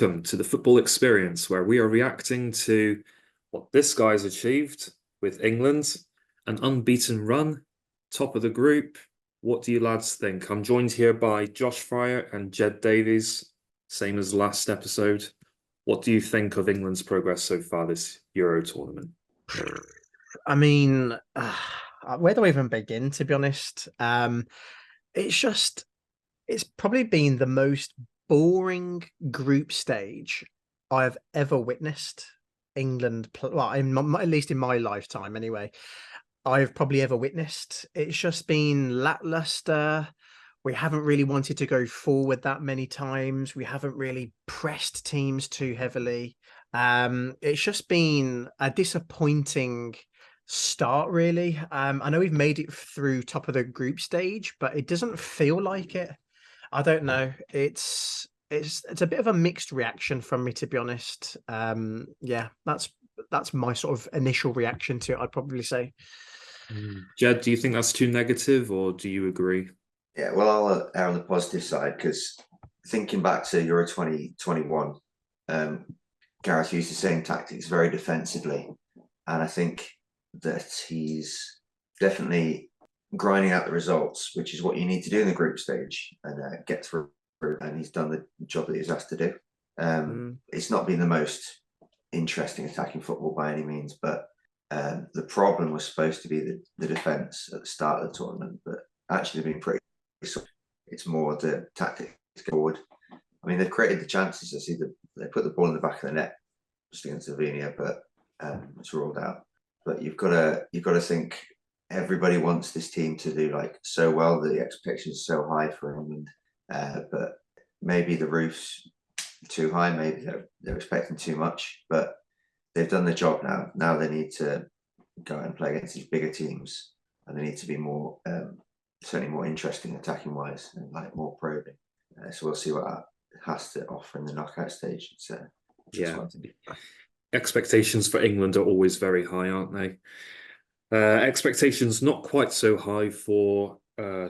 Welcome to the football experience, where we are reacting to what this guy's achieved with England, an unbeaten run, top of the group. What do you lads think? I'm joined here by Josh Fryer and Jed Davies, same as last episode. What do you think of England's progress so far this Euro tournament? I mean, where do I even begin, to be honest? It's just, it's probably been the most boring group stage I've ever witnessed England play. Well, at least in my lifetime, anyway, I've probably ever witnessed. It's just been lackluster. We haven't really wanted to go forward that many times. We haven't really pressed teams too heavily. It's just been a disappointing start, really. I know we've made it through top of the group stage, but it doesn't feel like it. I don't know. It's a bit of a mixed reaction from me, to be honest. Yeah, that's my sort of initial reaction to it, I'd probably say. Jed, do you think that's too negative or do you agree? Yeah, well, I'll err on the positive side because thinking back to Euro 2021, Gareth used the same tactics very defensively. And I think that he's definitely grinding out the results, which is what you need to do in the group stage and get through. And he's done the job that he was asked to do. It's not been the most interesting attacking football by any means, but the problem was supposed to be the defence at the start of the tournament, but actually been pretty. It's more the tactics forward. I mean, they've created the chances. I see that they put the ball in the back of the net just against Slovenia, but it's ruled out. But you've got to think everybody wants this team to do like so well. The expectations are so high for England, but maybe the roof's too high. Maybe they're expecting too much. But they've done the job now. Now they need to go out and play against these bigger teams, and they need to be more. Certainly more interesting attacking wise and like more probing. So we'll see what that has to offer in the knockout stage. Yeah. Expectations for England are always very high, aren't they? Expectations not quite so high for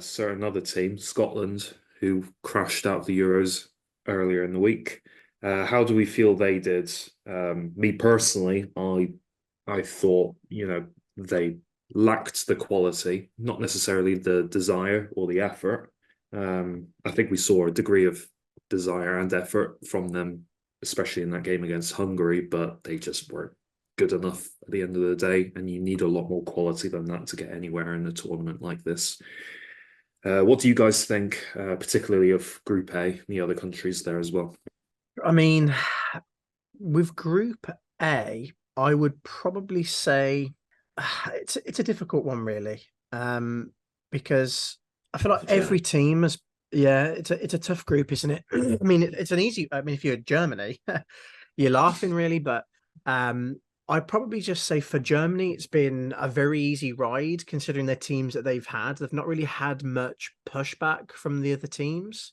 certain other team, Scotland, who crashed out of the Euros earlier in the week. How do we feel they did? Me personally, I thought, they lacked the quality, not necessarily the desire or the effort. I think we saw a degree of desire and effort from them, especially in that game against Hungary, but they just weren't good enough at the end of the day. And you need a lot more quality than that to get anywhere in a tournament like this. What do you guys think, particularly of Group A, the other countries there as well? I mean, with Group A, I would probably say it's a difficult one, really, because I feel like every team has. Yeah, it's a tough group, isn't it? I mean, it's an easy. I mean, if you're Germany, you're laughing really, but I'd probably just say for Germany, it's been a very easy ride considering the teams that they've had. They've not really had much pushback from the other teams.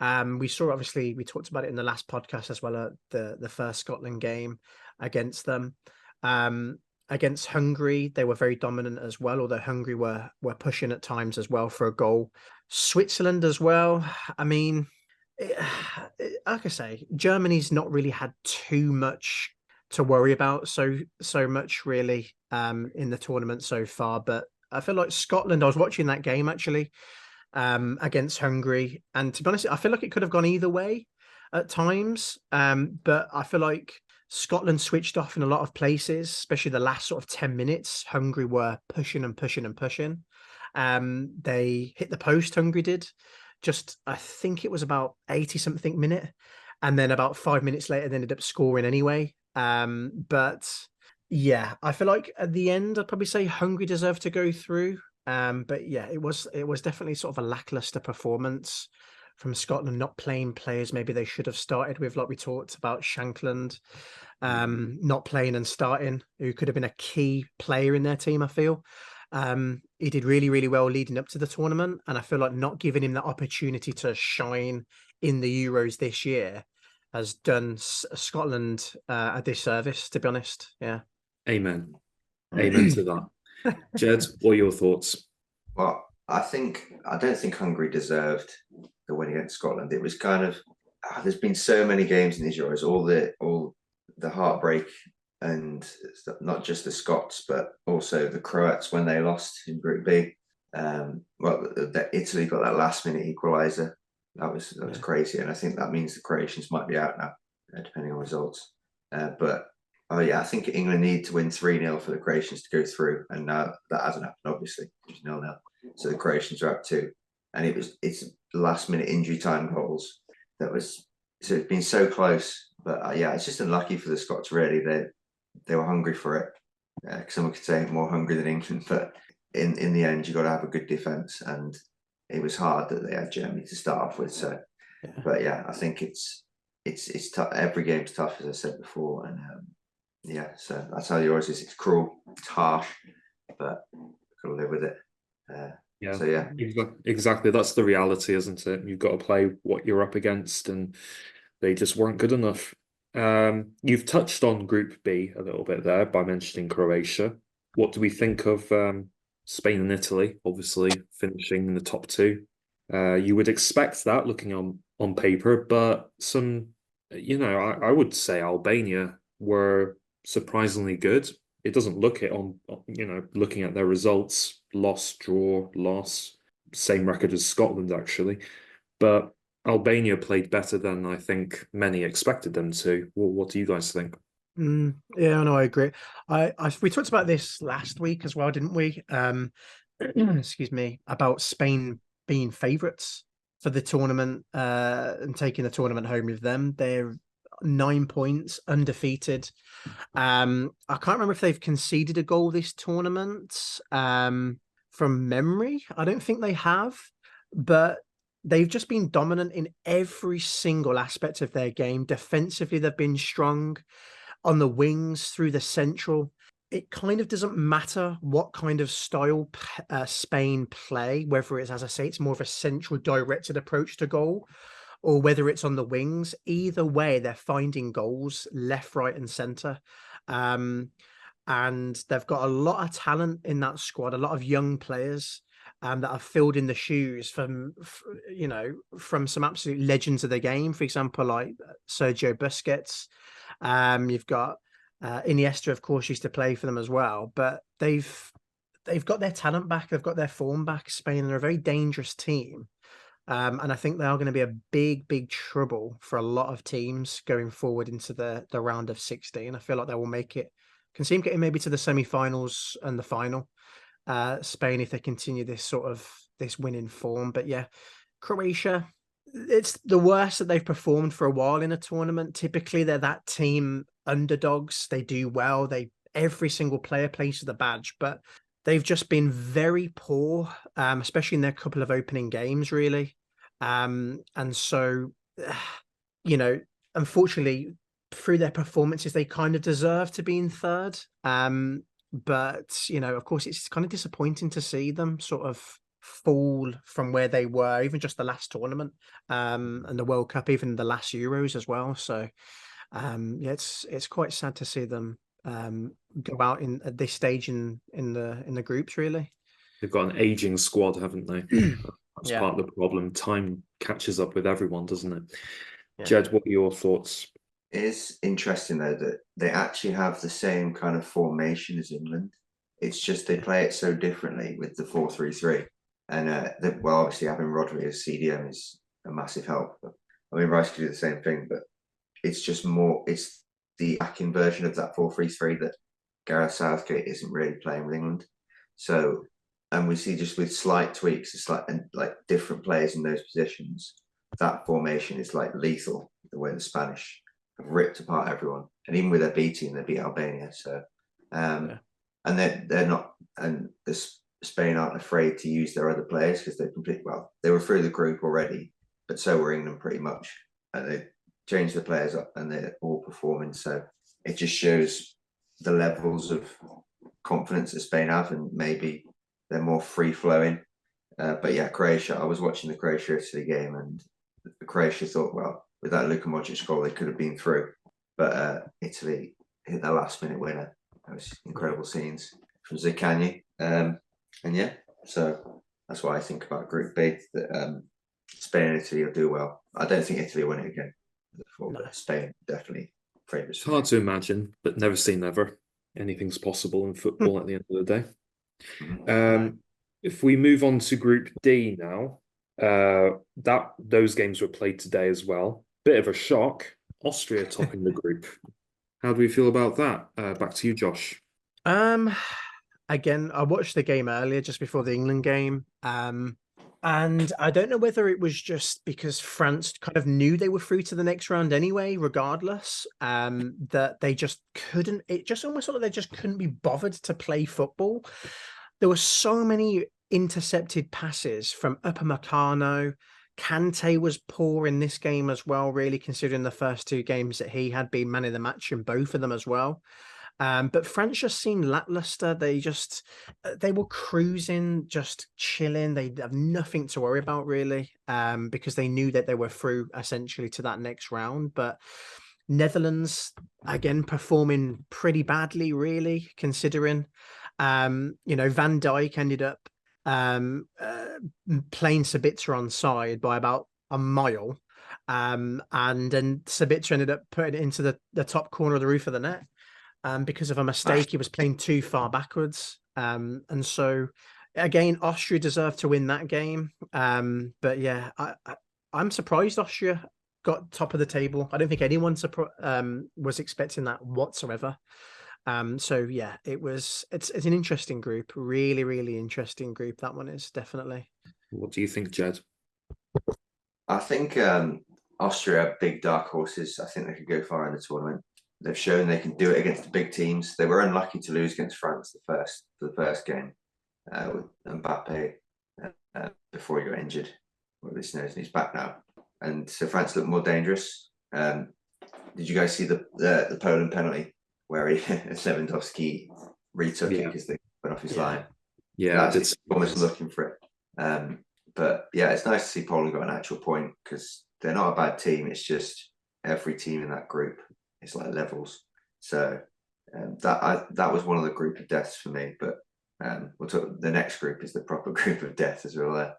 We saw, obviously, we talked about it in the last podcast as well, the first Scotland game against them. Against Hungary, they were very dominant as well, although Hungary were pushing at times as well for a goal. Switzerland as well. I mean, like I say, Germany's not really had too much to worry about so much really in the tournament so far. But I feel like Scotland, I was watching that game actually against Hungary, and to be honest, I feel like it could have gone either way at times. But I feel like Scotland switched off in a lot of places, especially the last sort of 10 minutes. Hungary were pushing and pushing and pushing. They hit the post, Hungary did. Just, I think it was about 80 something minute. And then about 5 minutes later, they ended up scoring anyway. But yeah, I feel like at the end, I'd probably say Hungary deserved to go through. But yeah, it was definitely sort of a lackluster performance from Scotland, not playing players maybe they should have started with, like we talked about Shankland, not playing and starting, who could have been a key player in their team, I feel. He did really, really well leading up to the tournament, and I feel like not giving him that opportunity to shine in the Euros this year has done Scotland a disservice, to be honest. Yeah. Amen. Amen to that. Jed, what are your thoughts? Well, I don't think Hungary deserved the win against Scotland. It was kind of there's been so many games in these Euros, all the heartbreak, and not just the Scots, but also the Croats when they lost in Group B. Italy got that last minute equaliser. That was crazy, and I think that means the Croatians might be out now, depending on results. But oh yeah, I think England need to win 3-0 for the Croatians to go through, and now that hasn't happened, obviously, just 0-0. So the Croatians are up 2, and it's last minute injury time goals. So it's been so close, but yeah, it's just unlucky for the Scots. Really, they were hungry for it. Someone could say more hungry than England, but in the end, you got to have a good defense, and it was hard that they had Germany to start off with. So, but yeah, I think it's tough. Every game's tough, as I said before, and yeah, so that's how yours is. It's cruel, it's harsh, but gotta live with it. Yeah. So yeah, exactly. That's the reality, isn't it? You've got to play what you're up against, and they just weren't good enough. You've touched on Group B a little bit there by mentioning Croatia. What do we think of Spain and Italy? Obviously, finishing in the top 2. You would expect that looking on paper, but I would say Albania were surprisingly good. It doesn't look it on, looking at their results, loss, draw, loss, same record as Scotland, actually. But Albania played better than I think many expected them to. Well, what do you guys think? Yeah, no, I agree. We talked about this last week as well, didn't we? Excuse me, about Spain being favourites for the tournament and taking the tournament home with them. They're 9 points, undefeated. I can't remember if they've conceded a goal this tournament. From memory, I don't think they have, but they've just been dominant in every single aspect of their game. Defensively, they've been strong on the wings through the central. It kind of doesn't matter what kind of style Spain play, whether it's, as I say, it's more of a central directed approach to goal, or whether it's on the wings. Either way, they're finding goals left, right, and centre. And they've got a lot of talent in that squad, a lot of young players that have filled in the shoes from some absolute legends of the game. For example, like Sergio Busquets. You've got Iniesta, of course, used to play for them as well. But they've got their talent back. They've got their form back. Spain are a very dangerous team. And I think they are going to be a big trouble for a lot of teams going forward into the round of 16. I feel like they will can see them getting maybe to the semi-finals and the final. Spain, if they continue this winning form. But yeah, Croatia, it's the worst that they've performed for a while in a tournament. Typically, they're that team underdogs. They do well. Every single player plays for the badge, but they've just been very poor, especially in their couple of opening games, really. And so, unfortunately, through their performances, they kind of deserve to be in third. But, of course, it's kind of disappointing to see them sort of fall from where they were, even just the last tournament and the World Cup, even the last Euros as well. So, yeah, it's quite sad to see them go out at this stage in the groups, really. They've got an aging squad, haven't they? That's part of the problem. Time catches up with everyone, doesn't it? Yeah. Jed, what are your thoughts? It is interesting though that they actually have the same kind of formation as England. It's just they play it so differently with the 4-3-3. And obviously having Rodri as CDM is a massive help. I mean, Rice could do the same thing, but it's just it's the attacking version of that 4-3-3 that Gareth Southgate isn't really playing with England. So, and we see just with slight tweaks, it's like different players in those positions, that formation is like lethal. The way the Spanish have ripped apart everyone, and even with their B team, they beat Albania. So, and they're not, and Spain aren't afraid to use their other players because they were through the group already, but so were England pretty much, and they changed the players up and they're all performing. So it just shows the levels of confidence that Spain have, and maybe they're more free flowing. But yeah, Croatia. I was watching the Croatia-Italy game, and Croatia thought, well, with that Luka Modric goal, they could have been through. But Italy hit their last-minute winner. That was incredible scenes from Zaccagni. And yeah, so that's what I think about Group B. That Spain and Italy will do well. I don't think Italy will win it again before, No. but Spain definitely favourites. It's hard to imagine, but never say never. Anything's possible in football at the end of the day. Mhm. If we move on to Group D now, those games were played today as well. Bit of a shock. Austria topping the group. How do we feel about that? Back to you, Josh. Um, Again, I watched the game earlier, just before the England game. And I don't know whether it was just because France kind of knew they were through to the next round anyway, regardless, that they just couldn't, it just almost felt like they just couldn't be bothered to play football. There were so many intercepted passes from Upamecano. Kante was poor in this game as well, really, considering the first two games that he had been man of the match in both of them as well. But France just seemed lackluster. They were cruising, just chilling. They have nothing to worry about really, because they knew that they were through essentially to that next round. But Netherlands again performing pretty badly, really, considering Van Dijk ended up playing Sabitzer on side by about a mile. And then Sabitzer ended up putting it into the top corner of the roof of the net. Because of a mistake, he was playing too far backwards. And so, again, Austria deserved to win that game. But yeah, I'm surprised Austria got top of the table. I don't think anyone was expecting that whatsoever. So yeah, it's an interesting group, really, really interesting group. That one is definitely. What do you think, Jed? I think Austria are big dark horses. I think they could go far in the tournament. They've shown they can do it against the big teams. They were unlucky to lose against France for the first game with Mbappe before he got injured. Well, this knows, and he's back now. And so France looked more dangerous. Did you guys see the Poland penalty where Lewandowski retook it because they went off his line? Yeah, that's almost looking for it. But yeah, it's nice to see Poland got an actual point because they're not a bad team. It's just every team in that group is like levels. So that was one of the group of deaths for me. But we'll talk. The next group is the proper group of death as well. We're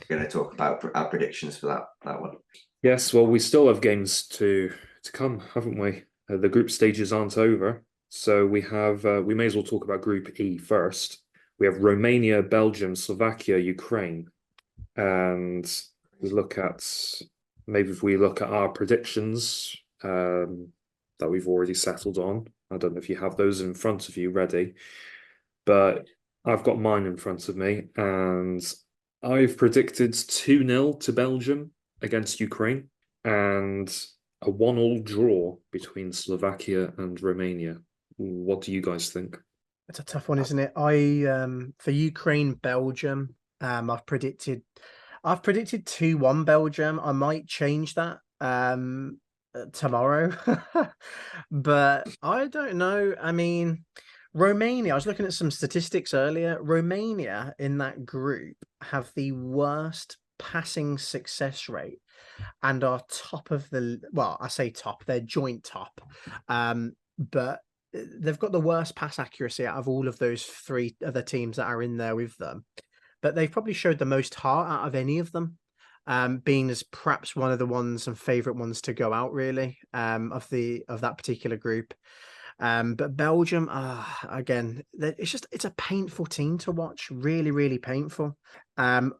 going to talk about our predictions for that one. Yes, well, we still have games to come, haven't we? The group stages aren't over, so we may as well talk about Group E first. We have Romania, Belgium, Slovakia, Ukraine, and if we look at our predictions that we've already settled on. I don't know if you have those in front of you ready, but I've got mine in front of me, and I've predicted 2-0 to Belgium against Ukraine and a 1-1 draw between Slovakia and Romania. What do you guys think? It's a tough one, isn't it? For Ukraine, Belgium, I've predicted 2-1 Belgium. I might change that tomorrow. But I don't know. I mean, Romania, I was looking at some statistics earlier. Romania in that group have the worst passing success rate and are top of I say top, they're joint top. But they've got the worst pass accuracy out of all of those three other teams that are in there with them. But they've probably showed the most heart out of any of them, being as perhaps one of the ones and favorite ones to go out really, of that particular group. But Belgium, again, it's a painful team to watch. Really, really painful. Like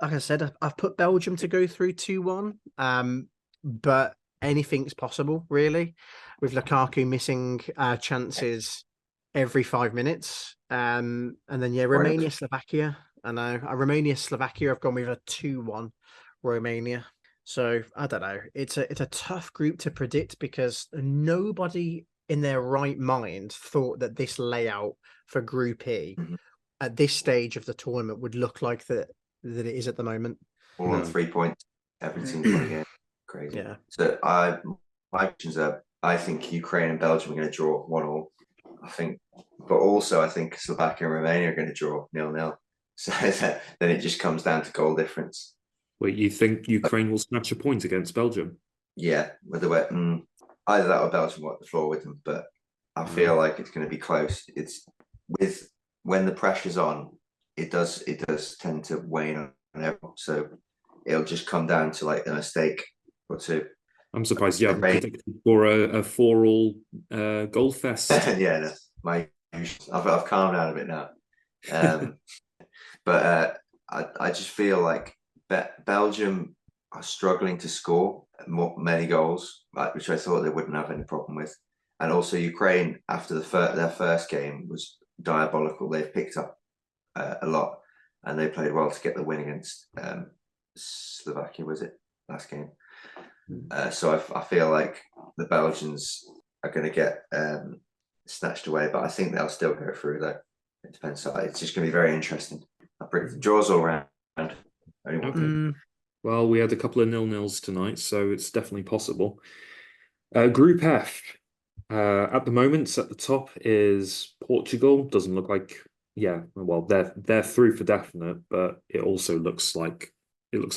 I said, I've put Belgium to go through 2-1. But anything's possible, really, with Lukaku missing chances every 5 minutes. And then Romania, Slovakia. I know. Romania, Slovakia, I've gone with a 2-1 Romania. So I don't know. It's a tough group to predict because nobody in their right mind thought that this layout for Group E at this stage of the tournament would look like that it is at the moment. All on 3 points, every single one again. Crazy. Yeah. So my predictions are: I think Ukraine and Belgium are going to draw 1-1. But also I think Slovakia and Romania are going to draw 0-0. So then it just comes down to goal difference. Wait, you think Ukraine will snatch a point against Belgium? Yeah, either that or Belgium wipe the floor with them. But I feel like it's going to be close. It's when the pressure's on, it does tend to wane on everyone. So it'll just come down to like a mistake or two. I'm surprised you haven't Rain- predicted for a 4-all goal fest. Yeah, that's I've calmed down a bit now. But I just feel like Belgium are struggling to score many goals, which I thought they wouldn't have any problem with. And also Ukraine, after their first game, was diabolical. They've picked up a lot, and they played well to get the win against Slovakia. Was it last game? So I feel like the Belgians are going to get snatched away, but I think they'll still go through though. It depends. It's just going to be very interesting. I predict the draws all around. Only one thing. Well, we had a couple of 0-0s tonight, so it's definitely possible. Group F. At the moment, at the top is Portugal. Doesn't look like, well, they're through for definite, but it also looks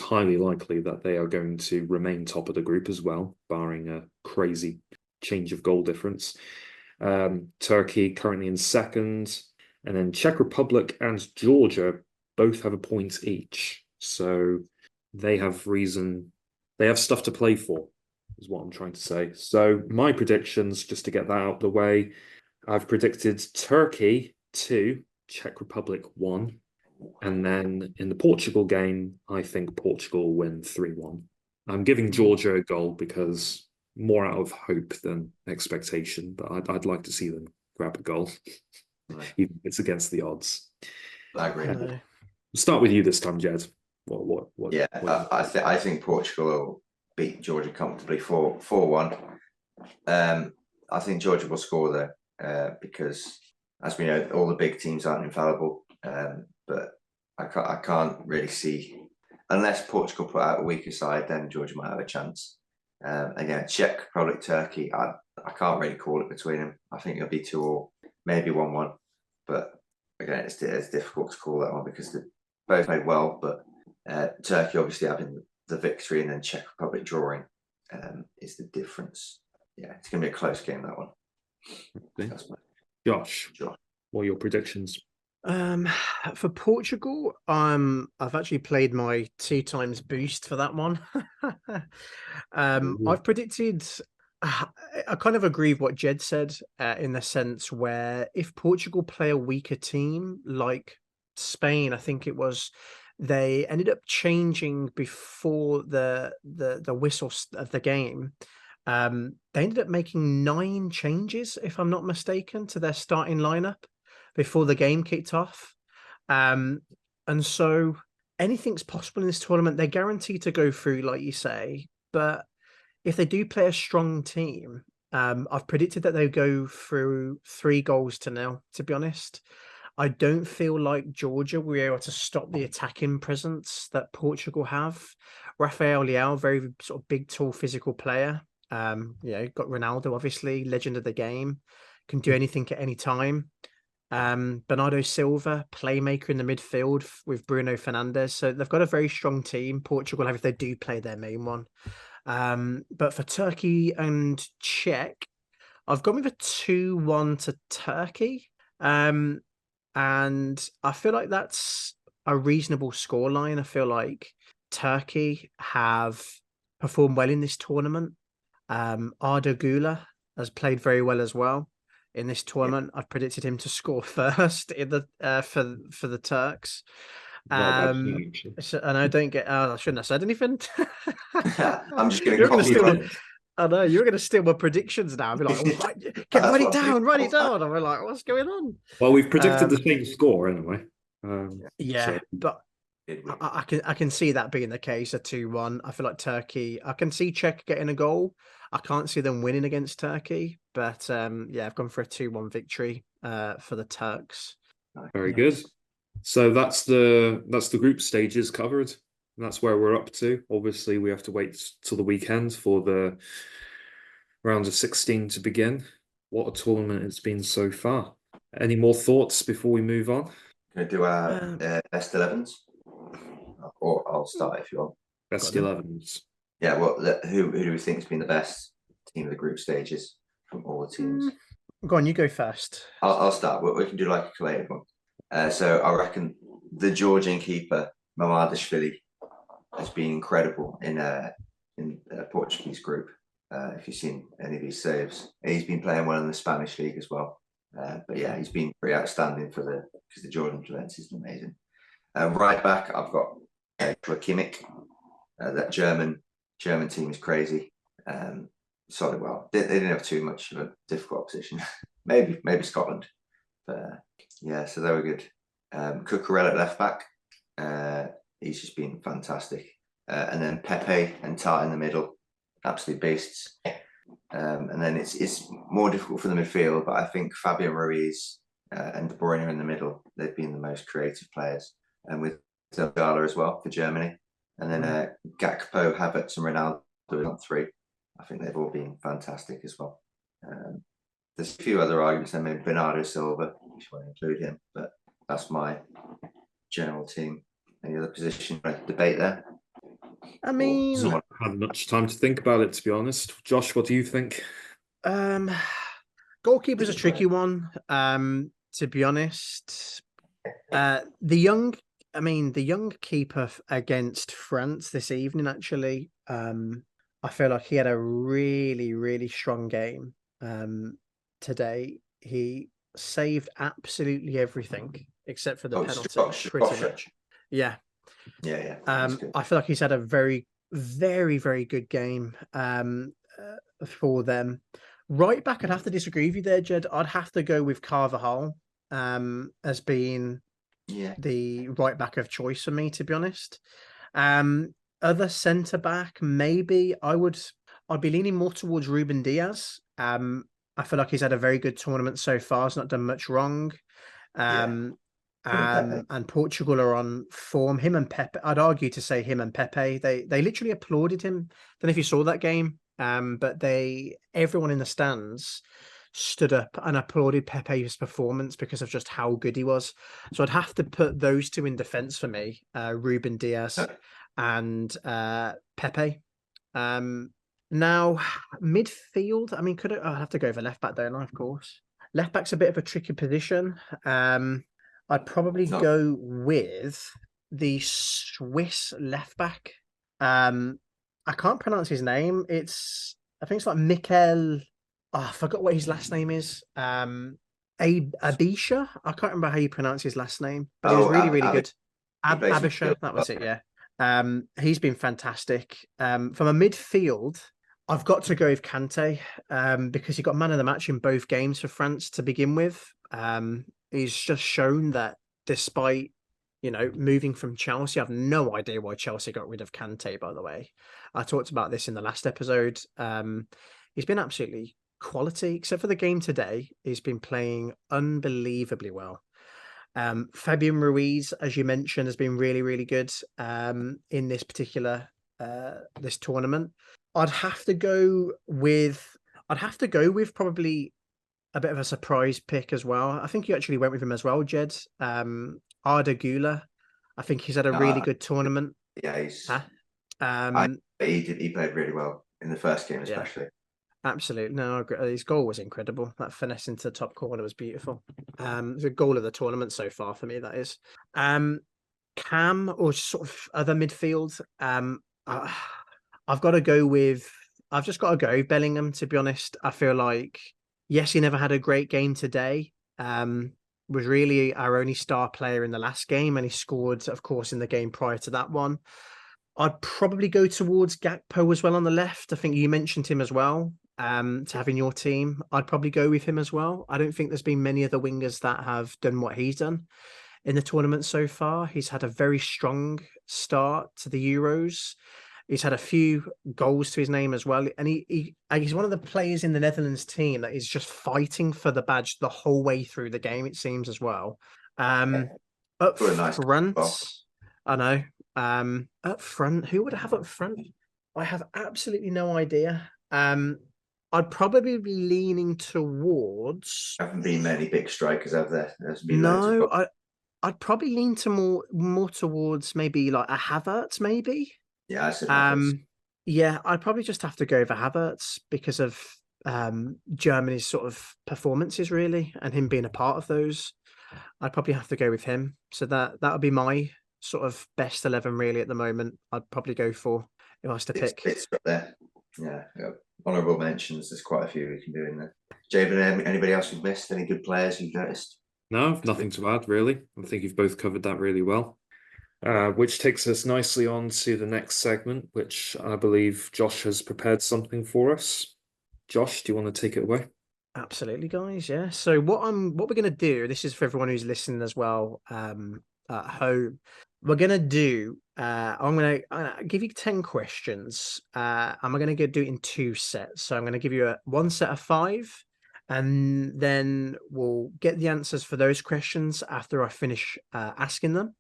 highly likely that they are going to remain top of the group as well, barring a crazy change of goal difference. Turkey currently in second, and then Czech Republic and Georgia both have a point each. So they have stuff to play for, is what I'm trying to say. So my predictions, just to get that out of the way, I've predicted Turkey 2, Czech Republic 1. And then in the Portugal game, I think Portugal will win 3-1. I'm giving Georgia a goal because more out of hope than expectation, but I'd like to see them grab a goal, even if it's against the odds. I agree. No. Start with you this time, Jed. I think Portugal will beat Georgia comfortably 4-1. I think Georgia will score there because, as we know, all the big teams aren't infallible. But I can't really see, unless Portugal put out a weaker side, then Georgia might have a chance. Again, Czech Republic, Turkey, I can't really call it between them. I think it'll be 2-2, maybe 1-1. But again, it's difficult to call that one because they both played well. But Turkey obviously having the victory and then Czech Republic drawing is the difference. Yeah, it's going to be a close game, that one. Okay. Josh, what are your predictions? For Portugal, I've actually played my 2 times boost for that one. I've predicted. I kind of agree with what Jed said in the sense where if Portugal play a weaker team like Spain, I think it was, they ended up changing before the whistle of the game. They ended up making 9 changes, if I'm not mistaken, to their starting lineup before the game kicked off. And so anything's possible in this tournament. They're guaranteed to go through, like you say, but if they do play a strong team, I've predicted that they'll go through 3-0, to be honest. I don't feel like Georgia will be able to stop the attacking presence that Portugal have. Rafael Leao, very sort of big, tall, physical player. Got Ronaldo, obviously, legend of the game, can do anything at any time. Bernardo Silva, playmaker in the midfield with Bruno Fernandes. So they've got a very strong team, Portugal, if they do play their main one. But for Turkey and Czech, I've gone with a 2-1 to Turkey. And I feel like that's a reasonable scoreline. I feel like Turkey have performed well in this tournament. Arda Güler has played very well as well in this tournament. I've predicted him to score first in the for the Turks. So, and I don't get. I shouldn't have said anything. I'm just going to copy. I know you're going to steal my predictions now. I'll be like, write it down. And we're like, what's going on? Well, we've predicted the same score anyway. But I can see that being the case, a 2-1. I feel like Turkey. I can see Czech getting a goal. I can't see them winning against Turkey, but I've gone for a 2-1 victory for the Turks. Very good. So that's the group stages covered. That's where we're up to. Obviously, we have to wait till the weekend for the round of 16 to begin. What a tournament it's been so far. Any more thoughts before we move on? Can I do our best 11s? Or I'll start if you want. Best 11s. Yeah, well, who do we think has been the best team of the group stages from all the teams? Go on, you go first. I'll start. We can do like a collated one. So I reckon the Georgian keeper, Mamadashvili, has been incredible in a Portuguese group. If you've seen any of his saves, he's been playing well in the Spanish league as well. But yeah, he's been pretty outstanding because the Jordan defense is amazing. Right back, I've got Kimmich. That German team is crazy. Sorry, well, they didn't have too much of a difficult opposition. maybe Scotland, but yeah, so they were good. Cucurella at left back, he's just been fantastic. And then Pepe and Tart in the middle, absolute beasts. And then it's more difficult for the midfield, but I think Fabian Ruiz and De Bruyne in the middle, they've been the most creative players, and with Gala as well for Germany. And then Gakpo, Havertz, and Ronaldo on 3. I think they've all been fantastic as well. There's a few other arguments. I mean, Bernardo Silva, if you want to include him, but that's my general team. Any other position debate there? I mean, I've not had much time to think about it, to be honest. Josh, what do you think? Goalkeeper's a tricky one. To be honest, the young keeper against France this evening, actually, I feel like he had a really, really strong game today. He saved absolutely everything except for the penalty, pretty much. Yeah. I feel like he's had a very, very, very good game for them. Right back, I'd have to disagree with you there, Jed. I'd have to go with Carvajal as being the right back of choice for me, to be honest. Other centre back, maybe I'd be leaning more towards Ruben Diaz. I feel like he's had a very good tournament so far. He's not done much wrong. And Portugal are on form. Him and Pepe, I'd argue to say him and Pepe. They literally applauded him. Don't know if you saw that game. But everyone in the stands stood up and applauded Pepe's performance because of just how good he was. So I'd have to put those two in defence for me, Ruben Diaz and Pepe. Now, midfield, I mean, I'd have to go for left back there, of course. Left back's a bit of a tricky position. I'd probably go with the Swiss left back. I can't pronounce his name. I think it's like Mikel. Oh, I forgot what his last name is. Abisha. I can't remember how you pronounce his last name, but he was really, really good. Abisha. That was it. Yeah. He's been fantastic. From a midfield, I've got to go with Kante because he got man of the match in both games for France to begin with. He's just shown that despite moving from Chelsea, I have no idea why Chelsea got rid of Kante, by the way. I talked about this in the last episode. He's been absolutely quality, except for the game today. He's been playing unbelievably well. Fabian Ruiz, as you mentioned, has been really, really good in this particular this tournament. I'd have to go with probably a bit of a surprise pick as well. I think you actually went with him as well, Jed. Arda Güler. I think he's had a really good tournament. Yeah, he played really well in the first game, especially. Yeah, absolutely. No, his goal was incredible. That finesse into the top corner was beautiful. The goal of the tournament so far for me, that is. Cam or sort of other midfield. I've just got to go with Bellingham, to be honest. I feel like, yes, he never had a great game today. Was really our only star player in the last game, and he scored, of course, in the game prior to that one. I'd probably go towards Gakpo as well on the left. I think you mentioned him as well to have in your team. I'd probably go with him as well. I don't think there's been many other wingers that have done what he's done in the tournament so far. He's had a very strong start to the Euros. He's had a few goals to his name as well. And he's one of the players in the Netherlands team that is just fighting for the badge the whole way through the game, it seems, as well. Up front, I know. Up front, who would I have up front? I have absolutely no idea. I'd probably be leaning towards... There haven't been many big strikers, have there? No, I'd probably lean to more towards maybe like a Havertz, maybe. Yeah, I said Havertz. Yeah, I'd probably just have to go for Havertz because of Germany's sort of performances, really, and him being a part of those. I'd probably have to go with him. So that would be my sort of best 11 really at the moment. I'd probably go for if I was to pick. It's up there. Yeah. Honourable mentions. There's quite a few we can do in there. Javen, anybody else we've missed? Any good players you've noticed? No, nothing to add, really. I think you've both covered that really well. Which takes us nicely on to the next segment, which I believe Josh has prepared something for us. Josh, do you want to take it away? Absolutely, guys. Yeah. So what we're gonna do, this is for everyone who's listening as well, at home. We're gonna do. I'm gonna give you 10 questions. And we're gonna do it in 2 sets. So I'm gonna give you one set of 5, and then we'll get the answers for those questions after I finish asking them.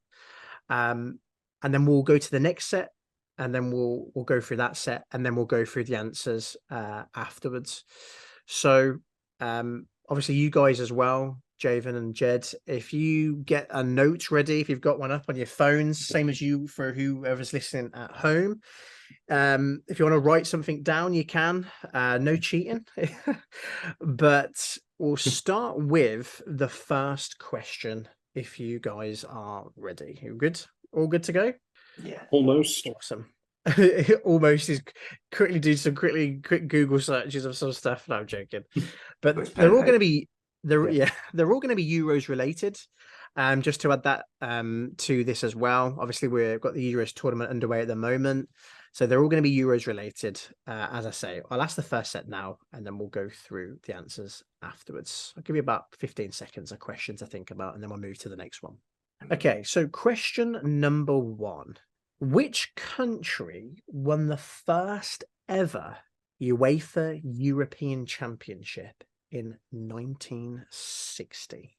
And then we'll go to the next set, and then we'll go through that set, and then we'll go through the answers afterwards. So obviously you guys as well, Javen and Jed, if you get a note ready, if you've got one up on your phones, same as you for whoever's listening at home. If you want to write something down, you can. No cheating. But we'll start with the first question if you guys are ready. You good? All good to go? Yeah. Almost. Awesome. Almost is quickly do some quick Google searches of some stuff. No, I'm joking. But they're all going to be they're all going to be Euros related. Just to add that to this as well. Obviously, we've got the Euros tournament underway at the moment, so they're all going to be Euros related. As I say, I'll ask the first set now, and then we'll go through the answers afterwards. I'll give you about 15 seconds of questions to think about, and then we'll move to the next one. Okay, so question number 1. Which country won the first ever UEFA European Championship in 1960?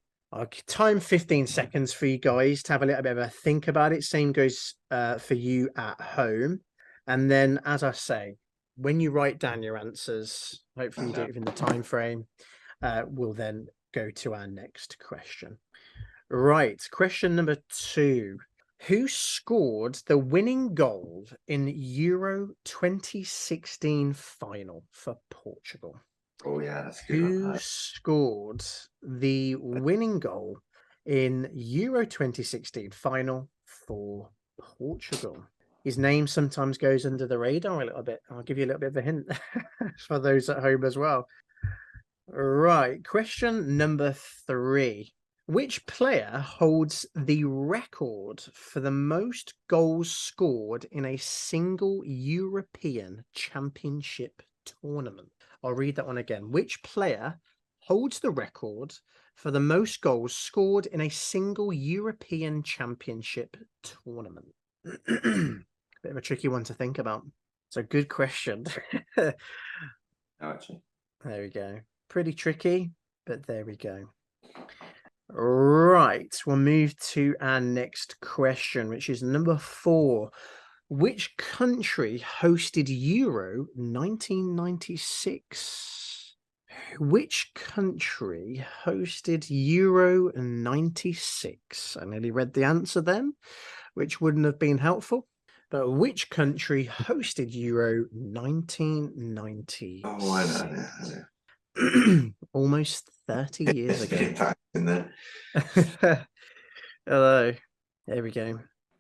Time 15 seconds for you guys to have a little bit of a think about it. Same goes for you at home. And then, as I say, when you write down your answers, hopefully you do it within the time frame, we'll then go to our next question. Right, question number 2. Who scored the winning goal in Euro 2016 final for Portugal? Oh yeah, that's a good. Who scored the winning goal in Euro 2016 final for Portugal? His name sometimes goes under the radar a little bit. I'll give you a little bit of a hint for those at home as well. Right, question number 3. Which player holds the record for the most goals scored in a single European Championship tournament? I'll read that one again. Which player holds the record for the most goals scored in a single European Championship tournament? Bit of a tricky one to think about. It's a good question. Actually. There we go. Pretty tricky, but there we go. Right, we'll move to our next question, which is number 4. Which country hosted Euro 1996? Which country hosted Euro 96? I nearly read the answer then, which wouldn't have been helpful. But which country hosted Euro 1996? Oh, I know. Almost 30 years ago. In there. Hello. There we go.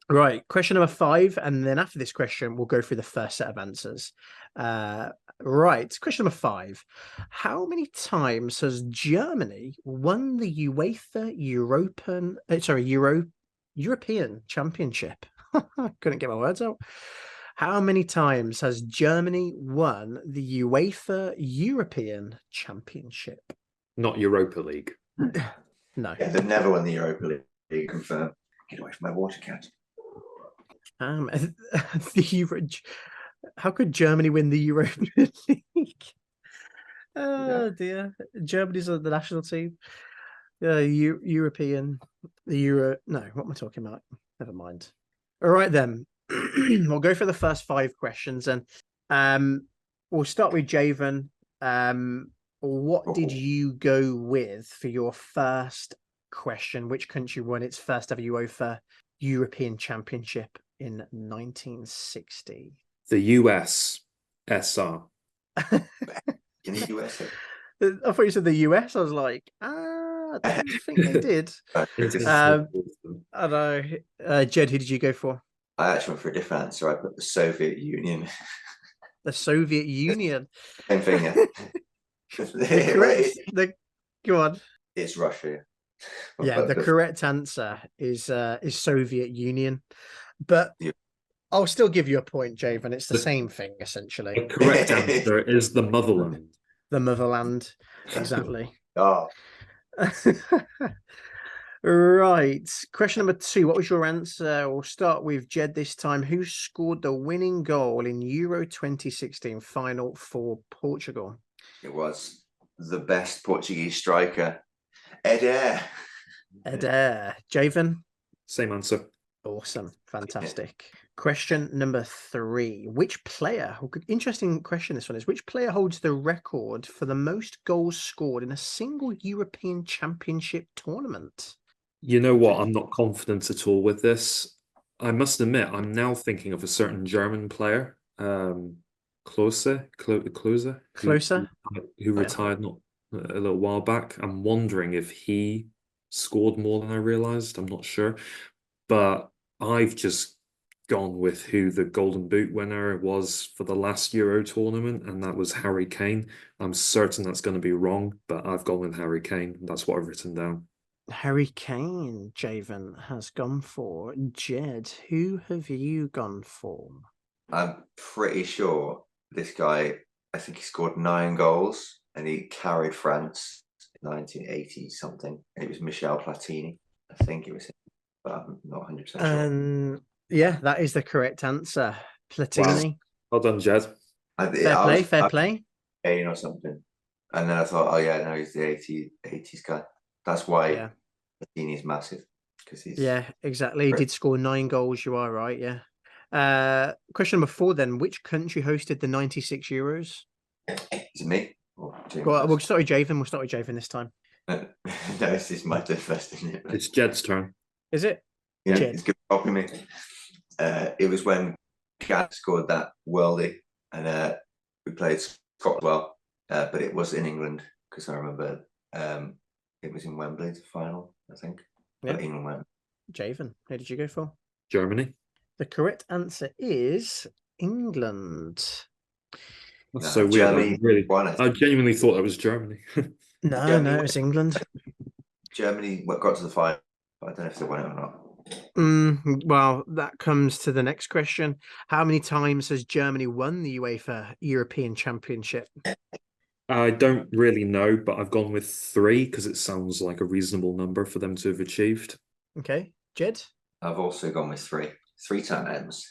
Right, question number 5, and then after this question, we'll go through the first set of answers. Right, question number 5. How many times has Germany won the UEFA European Championship? Couldn't get my words out. How many times has Germany won the UEFA European Championship? Not Europa League. No. Yeah, they've never won the Europa League. Confirm. Get away from my water cat. How could Germany win the European League? Oh dear, Germany's on the national team. European, the Euro. No, what am I talking about? Never mind. All right then, we'll go for the first 5 questions, and we'll start with Javen. What did you go with for your first question? Which country won its first ever UEFA European Championship in 1960? The US SR. In the USA. I thought you said the US. I was like, I don't think they did. It's I know. Jed, who did you go for? I actually went for a different answer. I put the Soviet Union. The Soviet Union. Same thing. Yeah. The correct. Go on. It's Russia. Yeah, the correct answer is Soviet Union, but Yeah. I'll still give you a point, Javen. It's the same thing essentially. The correct answer is the motherland. The motherland, exactly. Oh, Right. Question number 2. What was your answer? We'll start with Jed this time. Who scored the winning goal in Euro 2016 final for Portugal? it was the best Portuguese striker, Eder. Eder. Javen? Same answer. Awesome. Fantastic. Question number 3. Which player, interesting question this one is, which player holds the record for the most goals scored in a single European Championship tournament? You know what? I'm not confident at all with this. I must admit, I'm now thinking of a certain German player, Klose, Closer? who retired not a little while back. I'm wondering if he scored more than I realized. I'm not sure, but I've just gone with who the Golden Boot winner was for the last Euro tournament, and that was Harry Kane. I'm certain that's going to be wrong, but I've gone with Harry Kane. That's what I've written down. Harry Kane, Javen has gone for. Jed, who have you gone for? I'm pretty sure this guy, I think he scored 9 goals and he carried France in 1980 something. And it was Michel Platini. I think it was him, but I'm not 100% sure. Yeah, that is the correct answer. Platini. Wow. Well done, Jed. Fair play. Kane or something. And then I thought, oh yeah, no, he's the 80s guy. That's why Platini is massive. He's exactly. He did score 9 goals. You are right. Yeah. Question number 4 then. Which country hosted the 96 Euros? Is it me? Well, we'll start with Javen. We'll start with Javen this time. No, this is my first, isn't it? It's Jed's turn. Is it? Yeah, Jed. It's good copying me. It was when Gat scored that worldie, and we played Scotland well, but it was in England because I remember it was in Wembley, the final, I think. Yeah. England went. Javen, who did you go for? Germany. The correct answer is England. That's so weird. I genuinely thought that was Germany. No, it was England. Germany got to the final, but I don't know if they won it or not. Well, that comes to the next question. How many times has Germany won the UEFA European Championship? I don't really know, but I've gone with 3 because it sounds like a reasonable number for them to have achieved. Okay, Jed? I've also gone with 3. 3 times.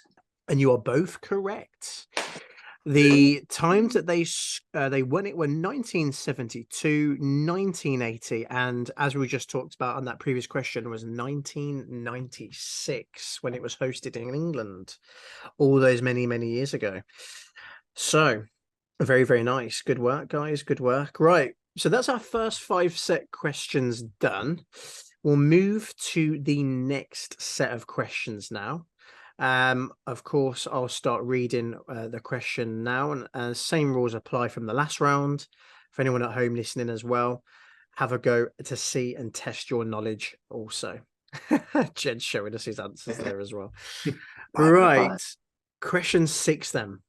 And you are both correct. The times that they won it were 1972, 1980, and as we just talked about on that previous question, was 1996 when it was hosted in England, all those many, many years ago. So, very, very nice. Good work, guys. Good work. Right. So that's our first 5 set questions done. We'll move to the next set of questions now. Of course, I'll start reading the question now, and same rules apply from the last round. For anyone at home listening as well, have a go to see and test your knowledge also. Jed's showing us his answers there as well. Right. Question 6 then.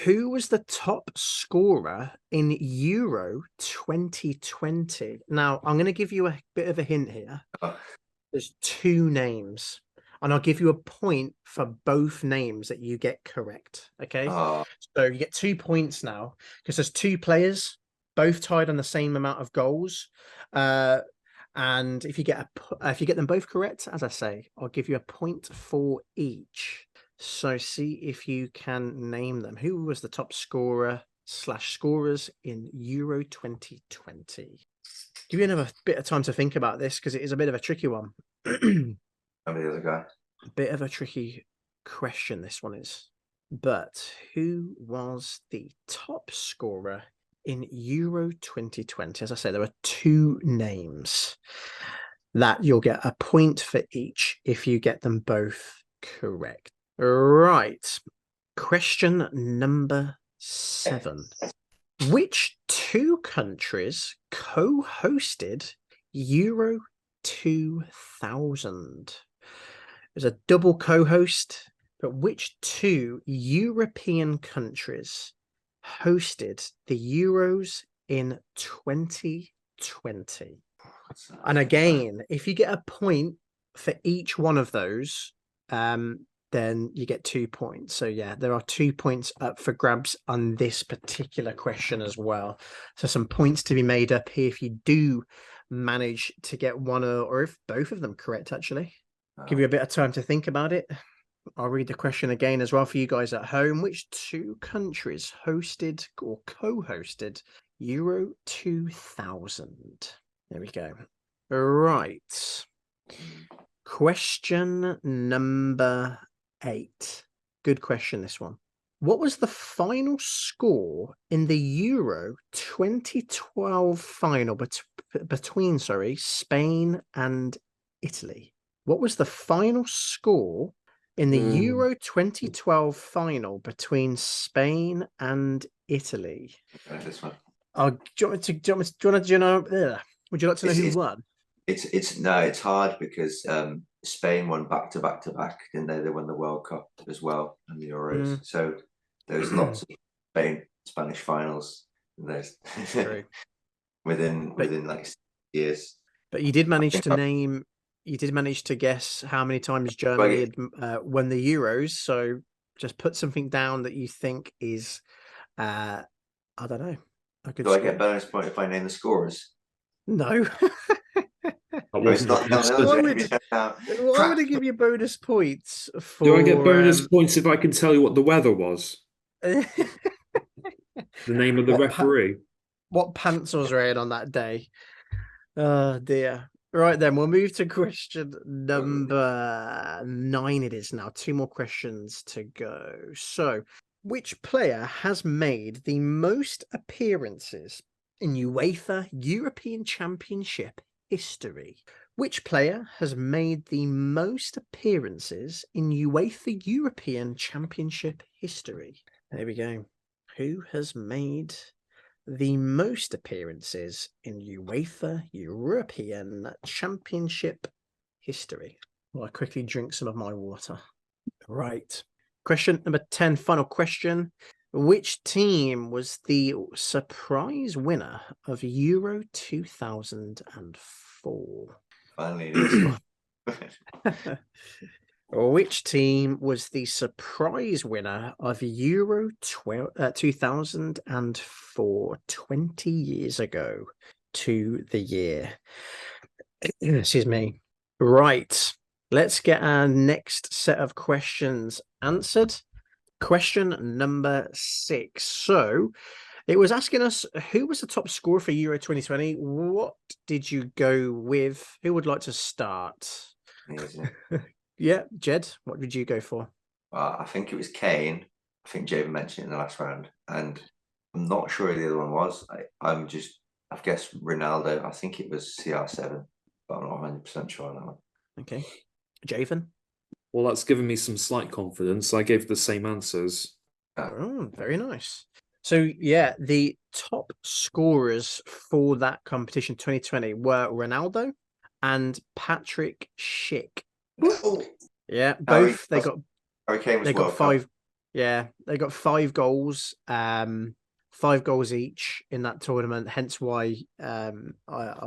Who was the top scorer in Euro 2020? Now, I'm going to give you a bit of a hint here. There's 2 names. And I'll give you a point for both names that you get correct. Okay. So you get 2 points now because there's 2 players, both tied on the same amount of goals. And if you get them both correct, as I say, I'll give you a point for each. So see if you can name them. Who was the top scorer / scorers in Euro 2020? Give you another bit of time to think about this because it is a bit of a tricky one. I'm the other guy. A bit of a tricky question, this one is. But who was the top scorer in Euro 2020? As I say, there are 2 names that you'll get a point for each if you get them both correct. Right. Question number 7. Which 2 countries co-hosted Euro 2000. There's a double co-host, but which two European countries hosted the Euros in 2020? And again, if you get a point for each one of those, then you get 2 points. So yeah, there are 2 points up for grabs on this particular question as well. So some points to be made up here if you do manage to get one or if both of them correct, actually. Give you a bit of time to think about it. I'll read the question again as well for you guys at home. Which two countries hosted or co-hosted Euro 2000? There we go. Right. Question number 8. Good question, this one. What was the final score in the Euro 2012 final between Spain and Italy? What was the final score in the Euro 2012 final between Spain and Italy? This one. Would you like to know who won? It's hard because Spain won back to back, didn't they? They won the World Cup as well and the Euros. So there's lots of Spanish finals. There's within like 6 years. But you did manage to name. You did manage to guess how many times Germany had won the Euros. So just put something down that you think is, I don't know. Do I get bonus point if I name the scorers? No. Why would I give you bonus points for? Do I get bonus points if I can tell you what the weather was? The name of the referee. What pants was wearing on that day? Oh dear. Right then, we'll move to question number 9. It is now 2 more questions to go. So, which player has made the most appearances in UEFA European Championship history? Which player has made the most appearances in UEFA European Championship history? There we go. Who has made the most appearances in UEFA European Championship history? Well, I quickly drink some of my water. Right. Question number 10, final question. Which team was the surprise winner of Euro 2004? Finally, Which team was the surprise winner of Euro 2004, 20 years ago to the year? Excuse me. Right. Let's get our next set of questions answered. Question number 6. So it was asking us who was the top scorer for Euro 2020. What did you go with? Who would like to start? Yeah, Jed, what did you go for? I think it was Kane. I think Javen mentioned it in the last round, and I'm not sure who the other one was. I've guessed Ronaldo. I think it was CR7, but I'm not 100% sure on that one. Okay, Javen. Well, that's given me some slight confidence. I gave the same answers. Oh, very nice. So yeah, the top scorers for that competition 2020 were Ronaldo and Patrick Schick. Yeah, both they got 5. Yeah, they got 5 goals. 5 goals each in that tournament. Hence why I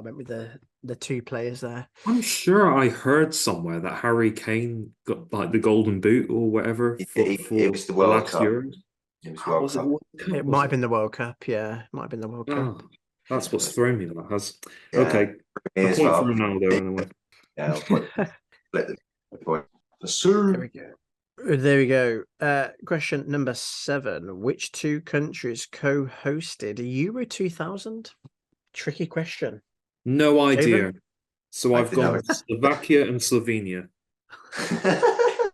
went with the 2 players there. I'm sure I heard somewhere that Harry Kane got like the Golden Boot or whatever it was the World Cup. It was World Cup. It might have been the World Cup. Yeah, it might have been the World Cup. That's what's thrown me. That has. Yeah, okay, a point for Ronaldo anyway. Yeah, I'll split the point. There we go. Question number 7. Which 2 countries co-hosted Euro 2000? Tricky question. No idea. David? So I've gone Slovakia and Slovenia. I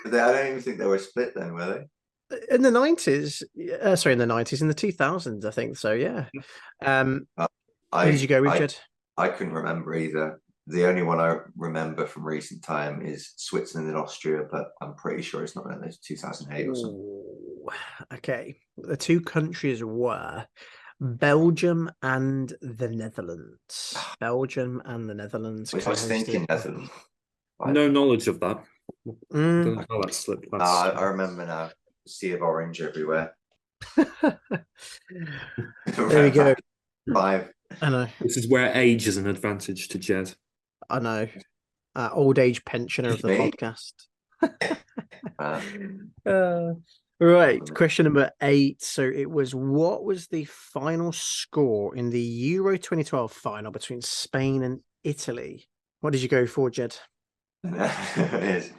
don't even think they were split then, were they? In the 90s. Sorry, in the 90s. In the 2000s, I think so, yeah. Who did you go with, Jed? I couldn't remember either. The only one I remember from recent time is Switzerland and Austria, but I'm pretty sure it's not in those 2008 or something. Okay. The 2 countries were Belgium and the Netherlands. Belgium and the Netherlands. I was thinking co-hosted. Netherlands. Right. No knowledge of that. Mm. Don't know how that slipped past. I remember now. Sea of orange everywhere. There we go. 5. I know. This is where age is an advantage to Jed. I know. Old age pensioner of the Me? podcast. Uh, Right. Question number 8. So it was, what was the final score in the Euro 2012 final between Spain and Italy? What did you go for, Jed? it is.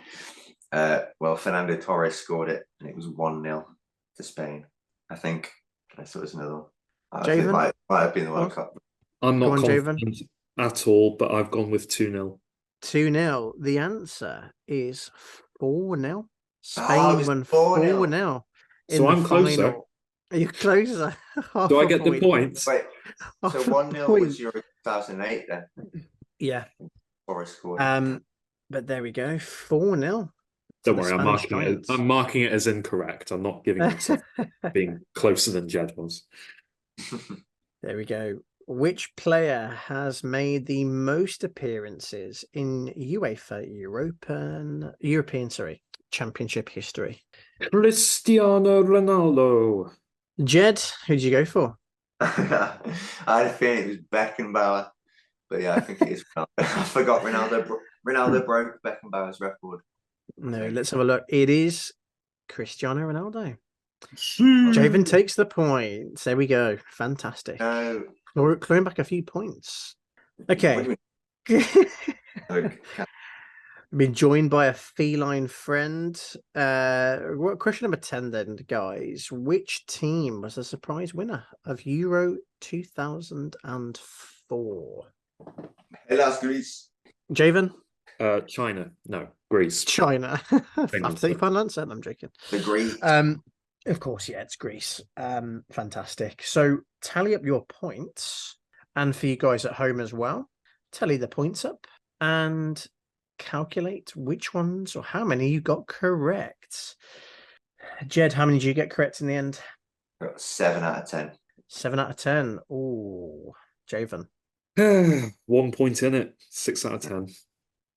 Well, Fernando Torres scored it, and it was 1-0 to Spain. I think. I thought it was another one. I think it Javen? might have been the World Cup. I'm Go not on, Javen. confident at all, but I've gone with 2-0. 2-0. The answer is 4-0. it Spain was won 4-0. 4-0 in So the I'm closer. final. Are you closer? Half Do I a get the point. points? Wait, Half so a 1-0 point. was Euro 2008 then? Yeah. Torres scored. But there we go. 4-0. Don't worry, I'm marking it as incorrect. I'm not giving myself being closer than Jed was. There we go. Which player has made the most appearances in UEFA European Championship history? Cristiano Ronaldo. Jed, who did you go for? I had a feeling it was Beckenbauer, but yeah, I think it is Ronaldo. I forgot Ronaldo broke Beckenbauer's record. No, let's have a look. It is Cristiano Ronaldo. Javen takes the points. There we go. Fantastic. No. Clawing back a few points. Okay. Been joined by a feline friend. Question number 10 then, guys. Which team was the surprise winner of Euro 2004? Hellas, Greece. Javen? China. No, Greece. China. After you final answer, I'm joking. The Greece. Of course, yeah, it's Greece. Fantastic. So tally up your points, and for you guys at home as well, tally the points up and calculate which ones or how many you got correct. Jed, how many did you get correct in the end? 7 out of 10. 7 out of 10. Oh, Javen. 1 point in it. 6 out of 10.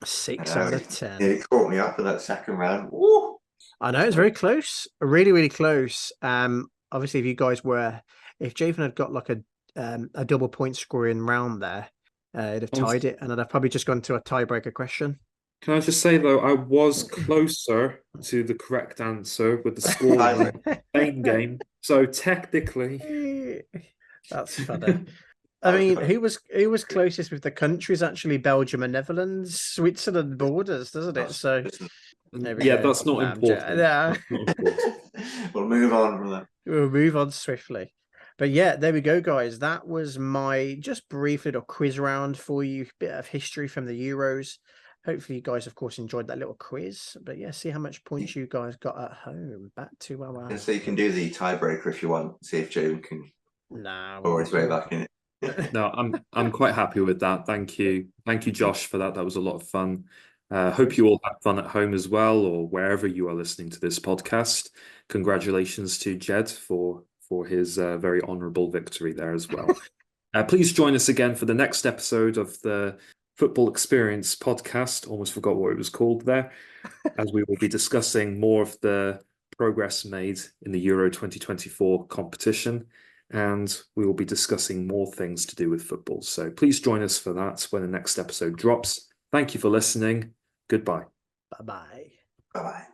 6 out of 10. It caught me up for that second round. Woo! I know, it's very close. Really, really close. Obviously, if Javen had got like a double point scoring round there, it'd have tied it, and I'd have probably just gone to a tiebreaker question. Can I just say, though, I was closer to the correct answer with the score in the Spain game. So technically... That's funny. I mean, who was closest with the countries? Actually, Belgium and Netherlands. Switzerland borders, doesn't it? So... Yeah, that's not important. Yeah. We'll move on from that. We'll move on swiftly. But yeah, there we go, guys. That was my just brief little quiz round for you. Bit of history from the Euros. Hopefully you guys, of course, enjoyed that little quiz. But yeah, see how much points you guys got at home. Back to our... And so you can do the tiebreaker if you want. See if Joe can or his way back in it. No, I'm quite happy with that. Thank you, Josh, for that. That was a lot of fun. Hope you all had fun at home as well, or wherever you are listening to this podcast. Congratulations to Jed for his very honourable victory there as well. Please join us again for the next episode of the Football Experience podcast. Almost forgot what it was called there, as we will be discussing more of the progress made in the Euro 2024 competition, and we will be discussing more things to do with football. So please join us for that when the next episode drops. Thank you for listening. Goodbye. Bye-bye. Bye-bye.